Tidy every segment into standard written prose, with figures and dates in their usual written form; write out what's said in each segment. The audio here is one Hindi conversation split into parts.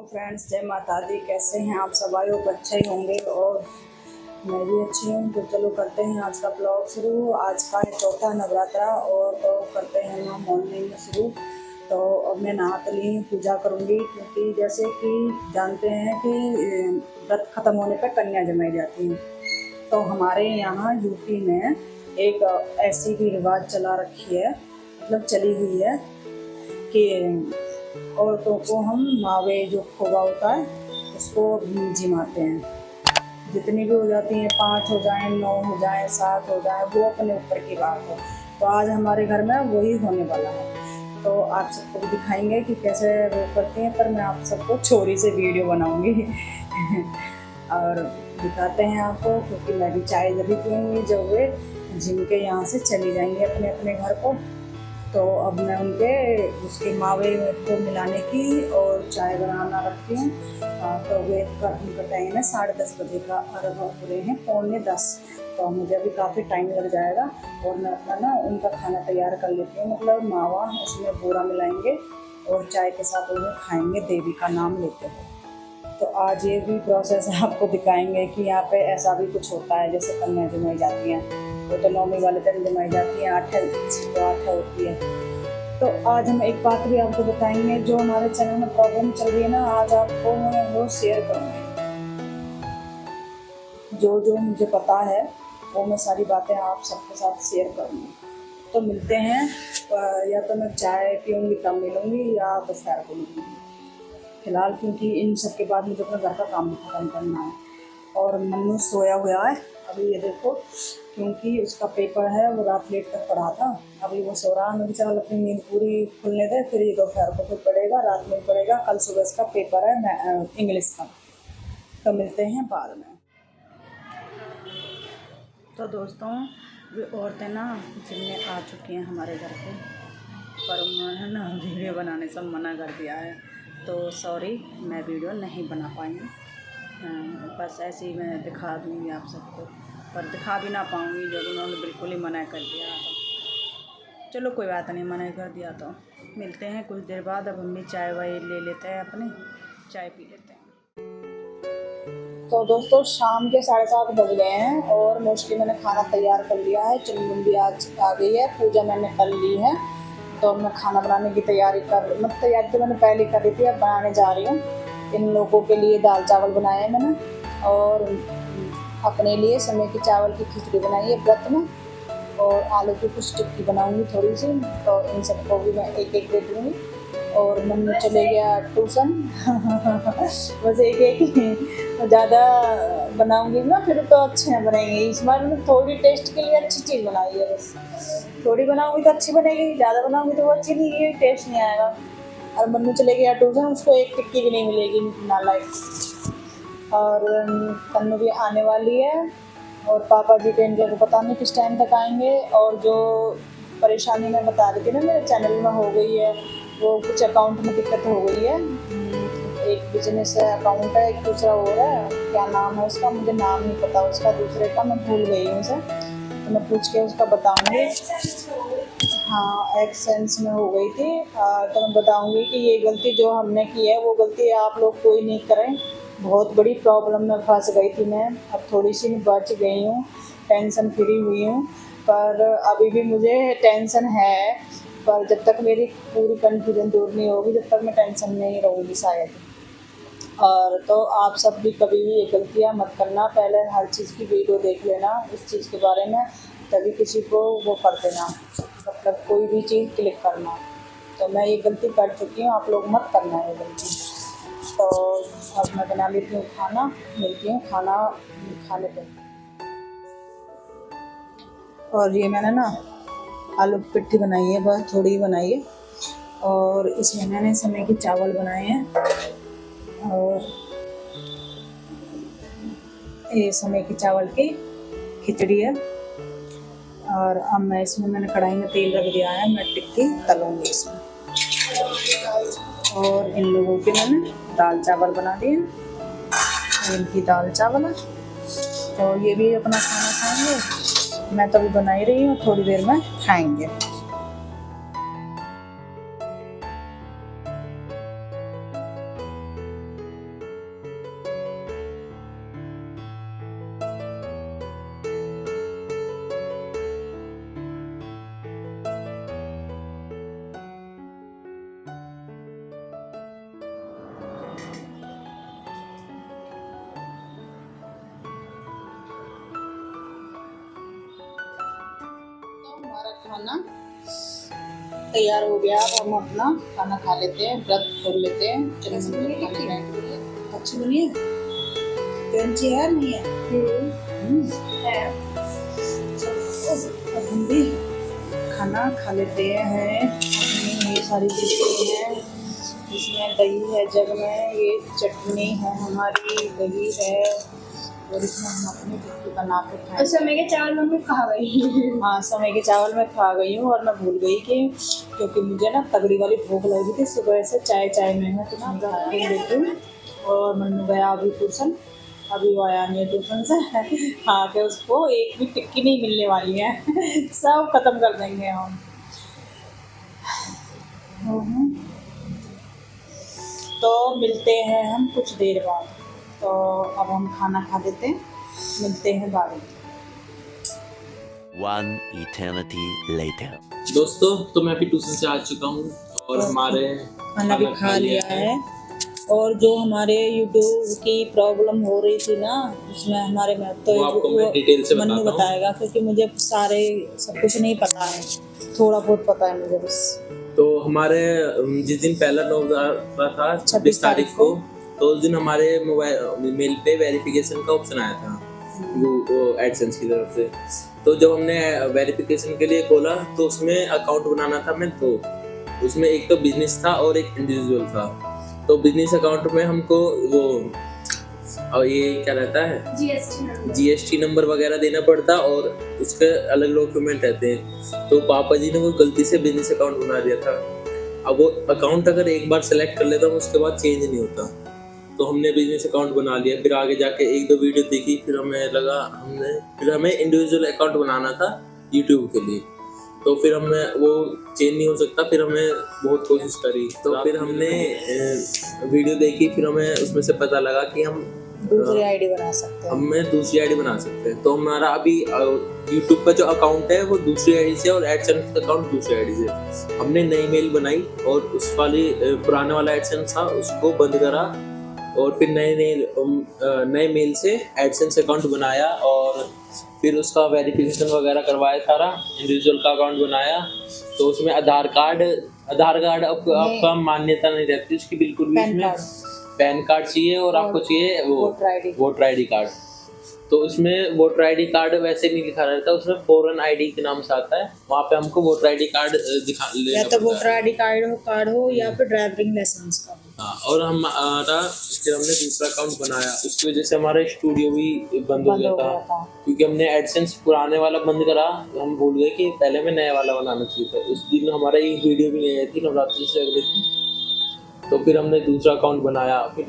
फ्रेंड्स, जय माता दी। कैसे हैं आप सब? आई होप अच्छे ही होंगे और मैं भी अच्छी हूँ। तो चलो करते हैं आज का ब्लॉग शुरू। आज का है चौथा नवरात्रा और तो करते हैं हम मॉर्निंग में शुरू। तो अब मैं नहा तो ली, पूजा करूँगी क्योंकि जैसे कि जानते हैं कि व्रत ख़त्म होने पर कन्या जमाई जाती है। तो हमारे यहाँ यूपी में एक ऐसी भी रिवाज चला रखी है, मतलब चली हुई है कि औरतों को हम मावे जो खोवा होता है उसको जिमाते हैं। जितनी भी हो जाती हैं, 5 हो जाएं, 9 हो जाएं, 7 हो जाएं, वो अपने ऊपर की बात है। तो आज हमारे घर में वही होने वाला है। तो आप सबको भी दिखाएंगे कि कैसे वो करते हैं, पर मैं आप सबको छोरी से वीडियो बनाऊंगी और दिखाते हैं आपको, क्योंकि मैं भी चाय जब भी पीऊँगी जब वे जिम के यहाँ से चली जाएंगे अपने अपने घर को। तो अब मैं उनके उसके मावे को मिलाने की और चाय बनाना रखती हूँ। तो वे उनका टाइम है 10:30 बजे का और अब पूरे हैं 9:45। तो मुझे अभी काफ़ी टाइम लग जाएगा और मैं अपना ना उनका खाना तैयार कर लेती हूँ। मतलब मावा उसमें बूरा मिलाएंगे और चाय के साथ उन्हें खाएंगे, देवी का नाम लेते हुए। तो आज ये भी प्रोसेस आपको दिखाएंगे कि यहाँ पे ऐसा भी कुछ होता है। जैसे कन्या जमाई जाती हैं, वो तो 9वीं वाले दिन जमाई जाती हैं, 8 होती है। तो आज हम एक बात भी आपको बताएंगे, जो हमारे चैनल में प्रॉब्लम चल रही है ना, आज आपको मैं वो शेयर करूँगी। जो जो मुझे पता है वो मैं सारी बातें आप सबके साथ शेयर करूँगी। तो मिलते हैं, या तो मैं चाय पीऊँगी तब मिलूँगी या दोपहर को मिलूँगी फिलहाल, क्योंकि इन सब के बाद मुझे अपना घर का काम भी खत्म करना है। और मन्नू सोया हुआ है अभी, ये देखो, क्योंकि उसका पेपर है, वो रात लेट तक पढ़ा था। अभी वो सो रहा है। मैं चल अपनी नींद पूरी खुलने दे, फिर ये दोपहर को फिर पढ़ेगा, रात में पढ़ेगा। कल सुबह इसका पेपर है इंग्लिश का। तो मिलते हैं बाद में। तो दोस्तों, वे औरतें ना जिनमें आ चुकी हैं हमारे घर पे, पर उन्होंने ना वीडियो बनाने से मना कर दिया है। तो सॉरी, मैं वीडियो नहीं बना पाई हूँ। बस ऐसे ही मैं दिखा दूँगी आप सबको, पर दिखा भी ना पाऊँगी जब उन्होंने बिल्कुल ही मना कर दिया। तो चलो कोई बात नहीं, मना कर दिया तो मिलते हैं कुछ देर बाद। अब हम भी चाय वाय ले लेते हैं, अपनी चाय पी लेते हैं। तो दोस्तों, शाम के 7:30 बज गए हैं और मोस्टली मैंने खाना तैयार कर लिया है। चुनमुन भी आज आ गई है, पूजा मैंने कर ली है। तो मैं खाना बनाने की तैयारी तैयारी तो मैंने पहले कर ली थी, अब बनाने जा रही हूँ। इन लोगों के लिए दाल चावल बनाए हैं मैंने, और अपने लिए समय की चावल की खिचड़ी बनाई है व्रत में, और आलू की कुछ टिक्की बनाऊंगी थोड़ी सी। तो इन सबको भी मैं एक एक दे दूँगी। और मम्मी चले गया ट्यूशन बस एक ही ज़्यादा बनाऊंगी ना, फिर तो अच्छे हैं बनेंगे। इस बार मैंने थोड़ी टेस्ट के लिए अच्छी चीज़ बनाई है, बस थोड़ी बनाऊंगी तो अच्छी बनेगी, ज़्यादा बनाऊंगी तो वो अच्छी नहीं है, टेस्ट नहीं आएगा। और मन्नू चले गया ट्यूशन, उसको एक टिक्की भी नहीं मिलेगी नालायक। और तन्नू भी आने वाली है, और पापा जी के इनके को पता नहीं किस टाइम तक आएंगे। और जो परेशानी मैं बता रही थी ना मेरे चैनल में हो गई है, वो कुछ अकाउंट में दिक्कत हो गई है। एक बिजनेस अकाउंट है, एक दूसरा हो रहा है, क्या नाम है उसका मुझे नाम नहीं पता उसका, दूसरे का मैं भूल गई हूँ उसे, तो मैं पूछ के उसका बताऊँगी। हाँ, एक्सेंस में हो गई थी। तो मैं बताऊँगी कि ये गलती जो हमने की है वो गलती आप लोग कोई नहीं करें। बहुत बड़ी प्रॉब्लम में फंस गई थी मैं, अब थोड़ी सी बच गई हूँ, टेंशन फ्री हुई हूँ। पर अभी भी मुझे टेंशन है, पर जब तक मेरी पूरी कन्फ्यूजन दूर नहीं होगी, जब तक मैं टेंशन में ही रहूँगी शायद। और तो आप सब भी कभी भी ये गलतियाँ मत करना, पहले हर चीज़ की वीडियो देख लेना इस चीज़ के बारे में, तभी किसी को वो कर देना, मतलब कोई भी चीज़ क्लिक करना। तो मैं ये गलती कर चुकी हूँ, आप लोग मत करना ये गलती। तो अब मैं बना लेती हूँ खाना, मिलती हूँ खाना खाने पे। और ये मैंने ना आलू की पिट्ठी बनाई है, बस थोड़ी ही बनाई है। और इसमें मैंने समय के चावल बनाए हैं, और ये समय की चावल की खिचड़ी है। और अब मैं इसमें मैंने कढ़ाई में तेल रख दिया है, मैं टिक्की तलूँगी इसमें। और इन लोगों के मैंने दाल चावल बना दिए, इनकी दाल चावल है। तो ये भी अपना खाना खाएंगे, मैं तो अभी बना ही रही हूँ, थोड़ी देर में खाएंगे। खाना तैयार हो गया। अब हम अपना खाना खा लेते हैं, व्रत खोल लेते हैं। अच्छी बनी है, क्रंची है नहीं है? है। अब हम भी खाना खा लेते हैं। ये सारी चीज़ें हैं, इसमें दही है जग में, ये चटनी है हमारी, दही है, और इसमें हम अपनी टिक्की बना के खाएं। समय के चावल में मैं खा गई। हाँ, समय के चावल में खा गई हूँ, और मैं भूल गई कि क्योंकि मुझे ना तगड़ी वाली भूख लगी थी सुबह से, चाय में मैं तो लेती हूँ। और मन्नू गया अभी ट्यूशन, अभी वो आया नहीं है ट्यूशन से। हाँ, कि उसको एक भी टिक्की नहीं मिलने वाली है। सब खत्म कर देंगे हम। तो मिलते हैं हम कुछ देर बाद। तो अब हम खाना खा लेते हैं, मिलते हैं बाद में। One eternity later. दोस्तों, तो मैं अभी ट्यूशन से आ चुका हूँ और हमारे खाना भी खा लिया है। और जो हमारे यूट्यूब की प्रॉब्लम हो रही थी ना, उसमें हमारे में तो वो आपको मैं डिटेल से मन्नू बताएगा, क्योंकि मुझे सब कुछ नहीं पता है, थोड़ा बहुत पता है मुझे बस। तो हमारे जिस दिन पहला नवरात्र था 26 तारीख को, तो उस दिन हमारे मोबाइल मेल पे वेरिफिकेशन का ऑप्शन आया था वो एडसेंस की तरफ से। तो जब हमने वेरिफिकेशन के लिए खोला तो उसमें अकाउंट बनाना था हमें, तो उसमें एक तो बिजनेस था और एक इंडिविजुअल था। तो बिजनेस अकाउंट में हमको वो और ये क्या रहता है, जीएसटी नंबर वगैरह देना पड़ता, और उसके अलग डॉक्यूमेंट रहते हैं। तो पापा जी ने वो गलती से बिजनेस अकाउंट बना दिया था। अब वो अकाउंट अगर एक बार सेलेक्ट कर लेता हूँ उसके बाद चेंज नहीं होता। तो हमने बिजनेस अकाउंट बना लिया, फिर आगे जाके एक दो वीडियो देखी, फिर हमें इंडिविजुअल अकाउंट बनाना था यूट्यूब के लिए। तो फिर हमें वो चेंज नहीं हो सकता, फिर हमें बहुत कोशिश करी, तो फिर हमने वीडियो देखी, फिर हमें उसमें से पता लगा कि हम दूसरी आईडी बना सकते हैं। हमें दूसरी आईडी बना सकते हैं। तो हमारा अभी यूट्यूब का जो अकाउंट है वो दूसरी आईडी से, और एडसेंस अकाउंट दूसरी आईडी से। हमने नई मेल बनाई और उस वाली पुराने वाला एडसेंस था उसको बंद करा, और फिर नए मेल से एडसेंस अकाउंट बनाया, और फिर उसका वेरिफिकेशन वगैरह करवाया, सारा इंडिविजुअल का अकाउंट बनाया। तो उसमें आधार कार्ड आपका मान्यता नहीं रहती उसकी बिल्कुल भी। उसमें पैन कार्ड चाहिए, और आपको चाहिए वो वोटर आईडी कार्ड। तो उसमें वोटर आईडी कार्ड वैसे नहीं लिखा रहता, उसमें फॉरेन आईडी के नाम से आता है। वहाँ पे हमको वोटर आईडी कार्ड या तो वोटर आईडी कार्ड हो या फिर ड्राइविंग लाइसेंस का। हाँ, और फिर हमने दूसरा अकाउंट बनाया। उसकी वजह से हमारा स्टूडियो भी बंद हो गया था, क्योंकि हमने एडसेंस पुराने वाला बंद करा। हम भूल गए कि पहले में नया वाला बनाना चाहिए था। उस दिन हमारा एक वीडियो भी नहीं आई थी, नवरात्रि से अगले दिन। तो फिर हमने दूसरा अकाउंट बनाया। फिर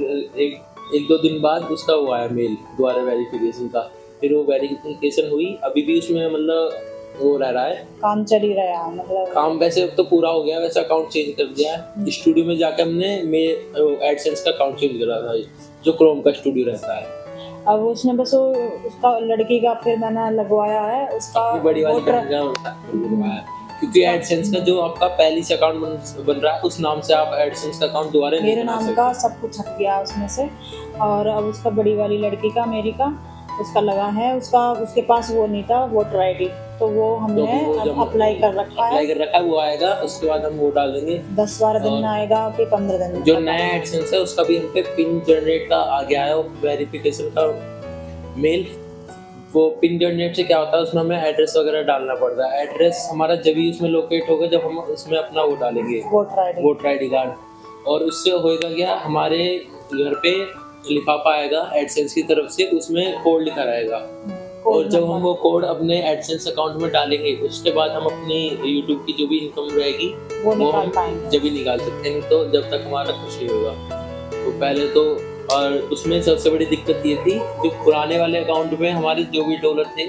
एक दो दिन बाद उसका वो आया मेल दोबारा वेरिफिकेशन का। फिर वो वेरिफिकेशन हुई, अभी भी उसमें मतलब वो रह रहा है, काम चल ही रहा है। मतलब काम वैसे तो पूरा हो गया, वैसे अकाउंट चेंज कर दिया है। स्टूडियो में जाकर हमने एडसेंस का अकाउंट चेंज करा था, जो क्रोम का स्टूडियो रहता है। अब उसने बस उसका लड़की का फिर मैंने लगवाया है, उसका बड़ी वाली लगवाया, क्योंकि एडसेंस का जो आपका पहले से अकाउंट बन रहा है उस नाम से आप एडसेंस का अकाउंट दोबारा मेरे नाम का सब कुछ हट गया उसमें से। और अब उसका बड़ी वाली लड़की का, मेरी का, उसका लगा है। उसके पास वो नहीं था वोटर आईडी, तो वो हमने अब अप्लाई कर रखा है। वो आएगा, उसके बाद हम वो डाल देंगे। 10-12 दिन में आएगा कि 15 दिन में। जो नया एडसेंस है उसका भी हम पे पिन जनरेट का आ गया है, वेरिफिकेशन का मेल। वो पिन जनरेट से क्या होता है, उसमें हमें एड्रेस वगैरह डालना पड़ता है। एड्रेस हमारा जब भी उसमें लोकेट होगा जब हम उसमें अपना वो डालेंगे, वोटर आईडी कार्ड। और उससे होएगा क्या, हमारे घर पे लिफाफा आएगा एडसेंस की तरफ से, उसमें कोड लिखा रहेगा। और जब हम वो कोड अपने एडसेंस अकाउंट में डालेंगे उसके बाद हम अपनी यूट्यूब की जो भी इनकम रहेगी वो हम जब भी निकाल सकते हैं, तो जब तक हमारा कुछ नहीं होगा। तो पहले तो, और उसमें सबसे बड़ी दिक्कत ये थी, जो पुराने वाले अकाउंट में हमारे जो भी डॉलर थे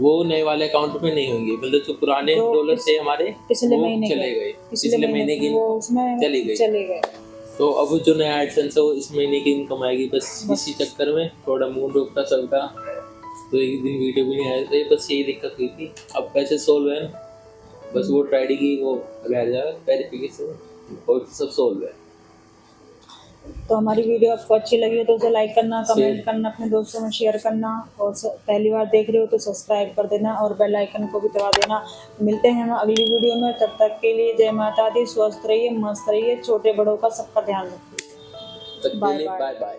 वो नए वाले अकाउंट में नहीं होंगे। मतलब जो पुराने डॉलर थे हमारे पिछले महीने की चले गए। तो अब जो नया एडसेंस है वो इस महीने की इनकम आएगी। बस इसी चक्कर में थोड़ा मूड रोकता चलता, तो एक दिन वीडियो भी नहीं आया था। बस यही दिक्कत हुई थी। अब कैसे सोल्व है, बस वोटर आईडी की वो रह जाए वेरिफिकेशन और सब सोल्व है। तो हमारी वीडियो आपको अच्छी लगी हो तो उसे लाइक करना, कमेंट करना, अपने दोस्तों में शेयर करना, और पहली बार देख रहे हो तो सब्सक्राइब कर देना और बेल आइकन को भी दबा देना। मिलते हैं हम अगली वीडियो में, तब तक के लिए जय माता दी। स्वस्थ रहिए, मस्त रहिए, छोटे बड़ों का सबका ध्यान रखिए। Bye bye.